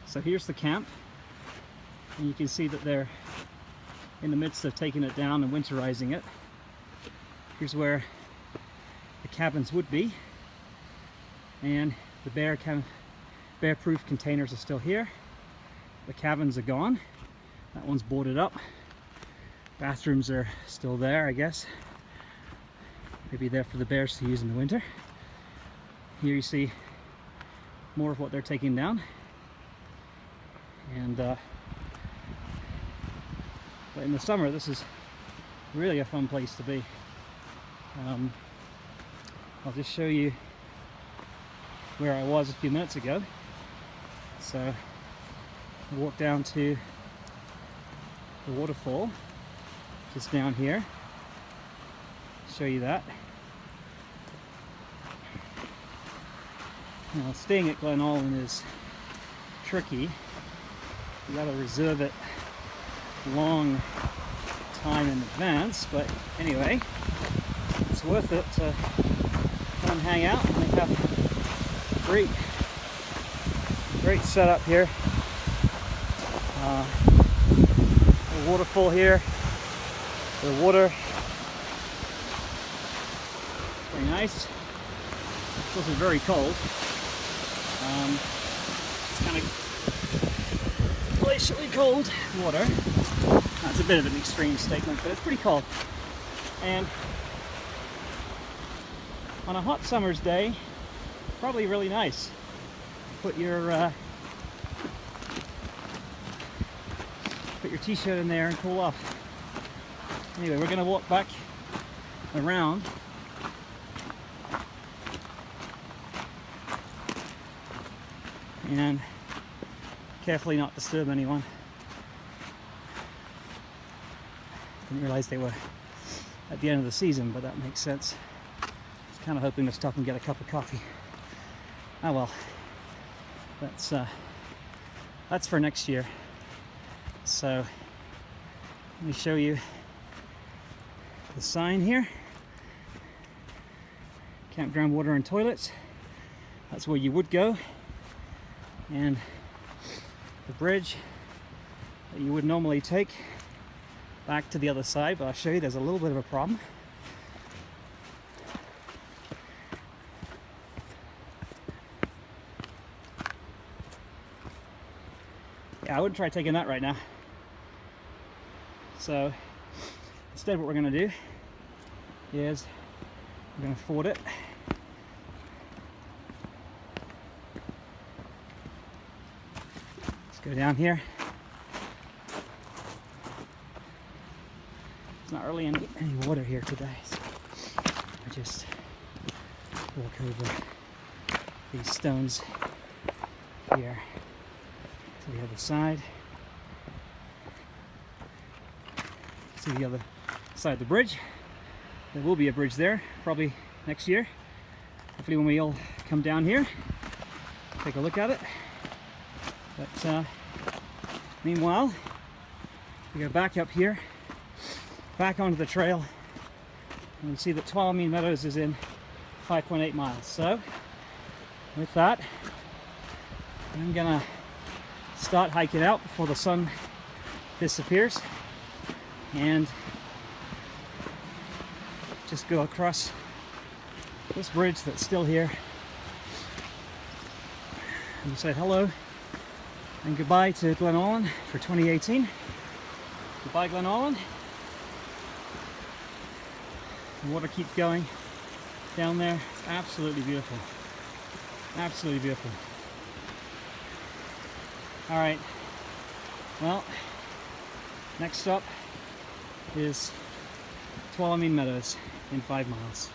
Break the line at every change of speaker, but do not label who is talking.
So here's the camp, and you can see that they're in the midst of taking it down and winterizing it. Here's where the cabins would be, and the bear-proof containers are still here. The cabins are gone. That one's boarded up. Bathrooms are still there, I guess. Maybe there for the bears to use in the winter. Here you see more of what they're taking down. And but in the summer, this is really a fun place to be. I'll just show you where I was a few minutes ago. So I walked down to the waterfall just down here. Show you that. Now, staying at Glen Aulin is tricky. You gotta reserve it long time in advance, but anyway, it's worth it to come and hang out. And they have great setup here. The waterfall here, the water, very nice. It's also very cold. It's kind of glacially cold water. That's a bit of an extreme statement, but it's pretty cold. And on a hot summer's day, probably really nice. Put your t-shirt in there and cool off. Anyway, we're going to walk back around. And carefully not disturb anyone. Didn't realize they were at the end of the season, but that makes sense. I was kind of hoping to stop and get a cup of coffee. Oh well, that's for next year. So let me show you the sign here. Campground water and toilets. That's where you would go. And the bridge that you would normally take back to the other side, but I'll show you there's a little bit of a problem. Yeah, I wouldn't try taking that right now. So instead what we're going to do is we're going to ford it. Let's go down here. It's not really any water here today, so I just walk over these stones here to the other side. To the other side of the bridge. There will be a bridge there, probably next year. Hopefully when we all come down here, take a look at it. But meanwhile, we go back up here, back onto the trail, and we see that Tuolumne Meadows is in 5.8 miles. So with that, I'm gonna start hiking out before the sun disappears and just go across this bridge that's still here and say hello and goodbye to Glen Aulin for 2018. Goodbye, Glen Aulin. The water keeps going down there. It's absolutely beautiful. Absolutely beautiful. All right. Well, next stop is Tuolumne Meadows in 5 miles.